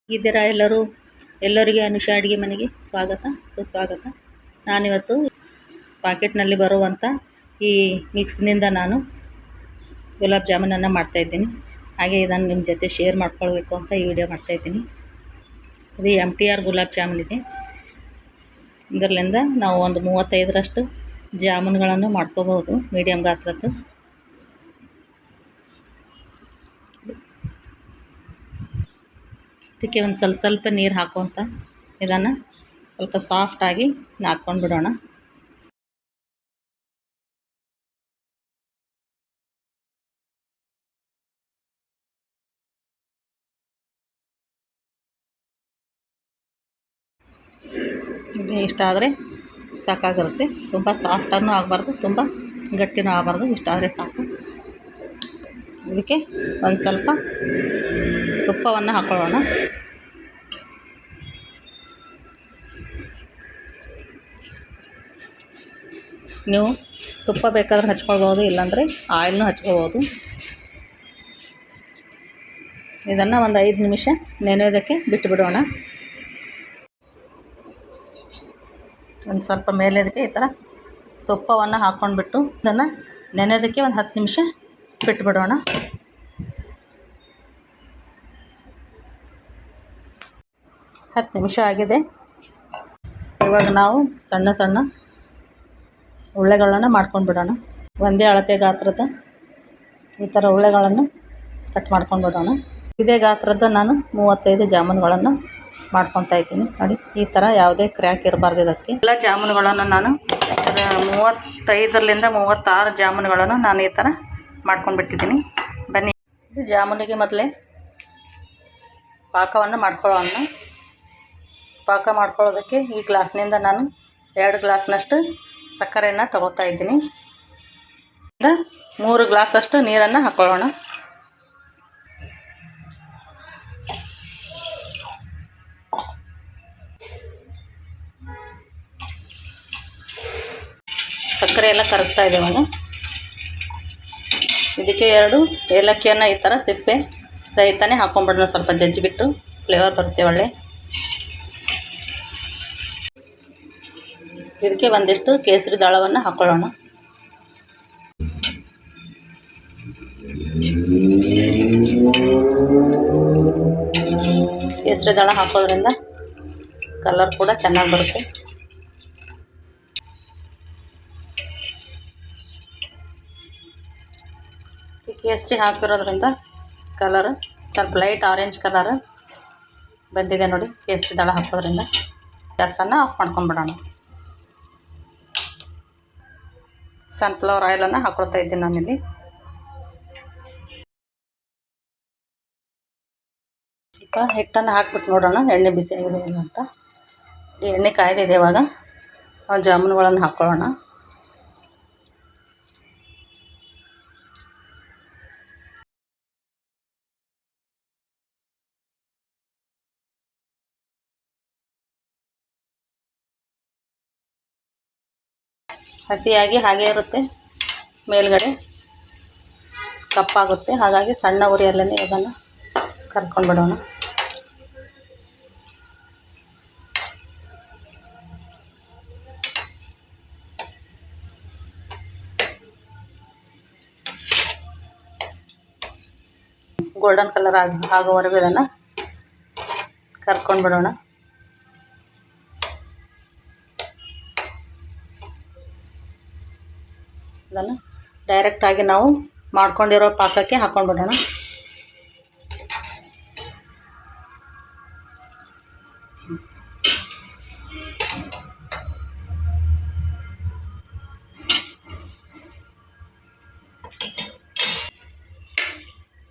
ಇದ್ದೀರಾ ಎಲ್ಲರಿಗೆ ಅನುಷಾ ಅಡುಗೆ ಮನೆಗೆ ಸ್ವಾಗತ ಸುಸ್ವಾಗತ. ನಾನಿವತ್ತು ಪಾಕೆಟ್ನಲ್ಲಿ ಬರುವಂಥ ಈ ಮಿಕ್ಸ್ನಿಂದ ನಾನು ಗುಲಾಬ್ ಜಾಮೂನನ್ನು ಮಾಡ್ತಾಯಿದ್ದೀನಿ. ಹಾಗೆ ಇದನ್ನು ನಿಮ್ಮ ಜೊತೆ ಶೇರ್ ಮಾಡ್ಕೊಳ್ಬೇಕು ಅಂತ ಈ ವಿಡಿಯೋ ಮಾಡ್ತಾಯಿದ್ದೀನಿ. ಇದು MTR ಗುಲಾಬ್ ಜಾಮೂನ್ ಇದೆ. ಇದರಲ್ಲಿಂದ ನಾವು ಒಂದು 35ರಷ್ಟು ಜಾಮೂನುಗಳನ್ನು ಮಾಡ್ಕೋಬಹುದು, ಮೀಡಿಯಮ್ ಗಾತ್ರದ್ದು. ಇದಕ್ಕೆ ಒಂದು ಸ್ವಲ್ಪ ನೀರು ಹಾಕುವಂತ ಇದನ್ನು ಸ್ವಲ್ಪ ಸಾಫ್ಟಾಗಿ ನಾದ್ಕೊಂಡು ಬಿಡೋಣ. ಇಷ್ಟ ಆದರೆ ಸಾಕಾಗಿರುತ್ತೆ. ತುಂಬ ಸಾಫ್ಟನ್ನು ಆಗಬಾರ್ದು, ತುಂಬ ಗಟ್ಟಿನೂ ಆಗಬಾರ್ದು, ಇಷ್ಟ ಆದರೆ ಸಾಕು. ಇದಕ್ಕೆ ಒಂದು ಸ್ವಲ್ಪ ತುಪ್ಪವನ್ನು ಹಾಕೊಳ್ಳೋಣ. ನೀವು ತುಪ್ಪ ಬೇಕಾದ್ರೆ ಹಚ್ಕೊಳ್ಬೋದು, ಇಲ್ಲಾಂದರೆ ಆಯಿಲ್ನೂ ಹಚ್ಕೋಬೋದು. ಇದನ್ನು ಒಂದು 5 ನಿಮಿಷ ನೆನೆಯೋದಕ್ಕೆ ಬಿಟ್ಟು ಬಿಡೋಣ. ಒಂದು ಸ್ವಲ್ಪ ಮೇಲೆ ಇದಕ್ಕೆ ಈ ಥರ ತುಪ್ಪವನ್ನು ಹಾಕ್ಕೊಂಡ್ಬಿಟ್ಟು ಇದನ್ನು ನೆನೆಯೋದಕ್ಕೆ ಒಂದು 10 ನಿಮಿಷ ಬಿಟ್ಟು ಬಿಡೋಣ. ಹತ್ತು ನಿಮಿಷ ಆಗಿದೆ. ಇವಾಗ ನಾವು ಸಣ್ಣ ಸಣ್ಣ ಉಳ್ಳೆಗಳನ್ನು ಮಾಡ್ಕೊಂಡು ಬಿಡೋಣ. ಒಂದೇ ಅಳತೆ ಗಾತ್ರದ ಈ ಥರ ಉಳ್ಳೆಗಳನ್ನು ಕಟ್ ಮಾಡ್ಕೊಂಡು ಬಿಡೋಣ. ಇದೇ ಗಾತ್ರದ ನಾನು 35 ಜಾಮೂನುಗಳನ್ನು ಮಾಡ್ಕೊತಾ ಇದ್ದೀನಿ. ನೋಡಿ, ಈ ಥರ ಯಾವುದೇ ಕ್ರ್ಯಾಕ್ ಇರಬಾರ್ದು ಇದಕ್ಕೆ. ಎಲ್ಲ ಜಾಮೂನುಗಳನ್ನು ನಾನು 35ರಿಂದ 36 ಜಾಮೂನುಗಳನ್ನು ನಾನು ಈ ಥರ ಮಾಡ್ಕೊಂಡ್ಬಿಟ್ಟಿದ್ದೀನಿ. ಬನ್ನಿ, ಇದು ಜಾಮೂನಿಗೆ ಮೊದಲೇ ಪಾಕವನ್ನು ಮಾಡ್ಕೊಳ್ಳೋಣ. ಪಾಕ ಮಾಡ್ಕೊಳ್ಳೋದಕ್ಕೆ ಈ ಗ್ಲಾಸ್ನಿಂದ ನಾನು 2 ಗ್ಲಾಸ್ನಷ್ಟು ಸಕ್ಕರೆಯನ್ನು ತಗೋತಾ ಇದ್ದೀನಿ. 3 ಗ್ಲಾಸಷ್ಟು ನೀರನ್ನು ಹಾಕ್ಕೊಳ್ಳೋಣ. ಸಕ್ಕರೆ ಎಲ್ಲ ಕರಗ್ತಾ ಇದೆ. ಇವಾಗ ಇದಕ್ಕೆ 2 ಏಲಕ್ಕಿಯನ್ನು ಈ ಥರ ಸಿಪ್ಪೆ ಸಹಿತನೇ ಹಾಕ್ಕೊಂಡ್ಬಿಡೋಣ. ಸ್ವಲ್ಪ ಜಜ್ಜಿಬಿಟ್ಟು ಫ್ಲೇವರ್ ಬರುತ್ತೆ ಒಳ್ಳೆ. ಇದಕ್ಕೆ ಒಂದಿಷ್ಟು ಕೇಸರಿ ದಾಳವನ್ನು ಹಾಕ್ಕೊಳ್ಳೋಣ. ಕೇಸರಿ ದಾಳ ಹಾಕೋದ್ರಿಂದ ಕಲರ್ ಕೂಡ ಚೆನ್ನಾಗಿ ಬರುತ್ತೆ. ಈ ಕೇಸರಿ ಹಾಕಿರೋದ್ರಿಂದ ಕಲರ್ ಸ್ವಲ್ಪ ಲೈಟ್ ಆರೆಂಜ್ ಕಲರ್ ಬಂದಿದೆ ನೋಡಿ. ಕೇಸರಿ ದಾಳ ಹಾಕೋದ್ರಿಂದ ಗ್ಯಾಸನ್ನು ಆಫ್ ಮಾಡ್ಕೊಂಡ್ಬಿಡೋಣ. ಸನ್ಫ್ಲವರ್ ಆಯಿಲನ್ನು ಹಾಕ್ಕೊಳ್ತಾ ಇದ್ದೀನಿ ನಾನಿಲ್ಲಿ. ಸ್ವಲ್ಪ ಹಿಟ್ಟನ್ನು ಹಾಕ್ಬಿಟ್ಟು ನೋಡೋಣ ಎಣ್ಣೆ ಬಿಸಿ ಆಗಿದೆ ಇಲ್ಲ ಅಂತ. ಎಣ್ಣೆ ಕಾಯ್ದಿದೆ. ಇವಾಗ ನಾವು ಜಾಮೂನುಗಳನ್ನು ಹಾಕ್ಕೊಳ್ಳೋಣ. ಹಸಿಯಾಗಿ ಹಾಗೆ ಇರುತ್ತೆ, ಮೇಲ್ಗಡೆ ಕಪ್ಪಾಗುತ್ತೆ. ಹಾಗಾಗಿ ಸಣ್ಣ ಉರಿಯಲ್ಲೇ ಇದನ್ನು ಕರ್ಕೊಂಡು ಬಿಡೋಣ. ಗೋಲ್ಡನ್ ಕಲರ್ ಆಗೋವರೆಗೂ ಇದನ್ನು ಕರ್ಕೊಂಡು ಬಿಡೋಣ. ಇದನ್ನು ಡೈರೆಕ್ಟಾಗಿ ನಾವು ಮಾಡ್ಕೊಂಡಿರೋ ಪಾಕಕ್ಕೆ ಹಾಕ್ಕೊಂಡ್ಬಿಡೋಣ.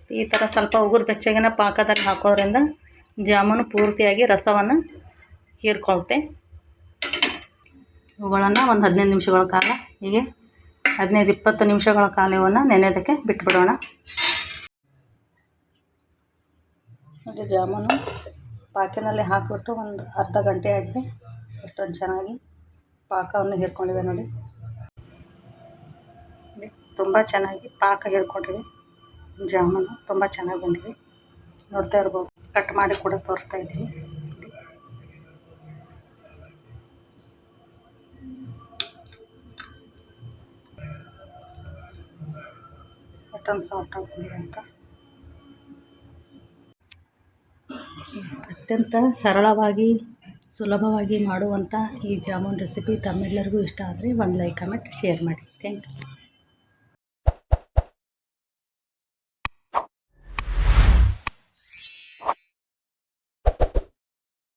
ಈ ಥರ ಸ್ವಲ್ಪ ಉಗುರು ಬೆಚ್ಚಗಿನ ಪಾಕದಲ್ಲಿ ಹಾಕೋದ್ರಿಂದ ಜಾಮೂನು ಪೂರ್ತಿಯಾಗಿ ರಸವನ್ನು ಹೀರ್ಕೊಳುತ್ತೆ. ಇವುಗಳನ್ನು ಒಂದು 15 ನಿಮಿಷಗಳ ಕಾಲ, ಹೀಗೆ 15-20 ನಿಮಿಷಗಳ ಕಾಲ ಇವನ್ನು ನೆನೆಯೋದಕ್ಕೆ ಬಿಟ್ಬಿಡೋಣ. ನೋಡಿ, ಜಾಮೂನು ಪಾಕಿನಲ್ಲಿ ಹಾಕಿಬಿಟ್ಟು ಒಂದು ಅರ್ಧ ಗಂಟೆ ಆಗಿದೆ. ಎಷ್ಟೊಂದು ಚೆನ್ನಾಗಿ ಪಾಕವನ್ನು ಹೀರ್ಕೊಂಡಿವೆ ನೋಡಿ. ತುಂಬ ಚೆನ್ನಾಗಿ ಪಾಕ ಹೀರ್ಕೊಂಡಿವೆ. ಜಾಮೂನು ತುಂಬ ಚೆನ್ನಾಗಿ ಬಂದಿವೆ, ನೋಡ್ತಾ ಇರ್ಬೋದು. ಕಟ್ ಮಾಡಿ ಕೂಡ ತೋರಿಸ್ತಾ ಇದ್ದೀನಿ. ಎಷ್ಟೊಂದು ಸಾಫ್ಟ್ ಆಗಿದೆ ಅಂತ. ಅತ್ಯಂತ ಸರಳವಾಗಿ ಸುಲಭವಾಗಿ ಮಾಡುವಂಥ ಈ ಜಾಮೂನ್ ರೆಸಿಪಿ ತಮ್ಮೆಲ್ಲರಿಗೂ ಇಷ್ಟ ಆದರೆ ಒಂದು ಲೈಕ್, ಕಮೆಂಟ್, ಶೇರ್ ಮಾಡಿ. Thank you.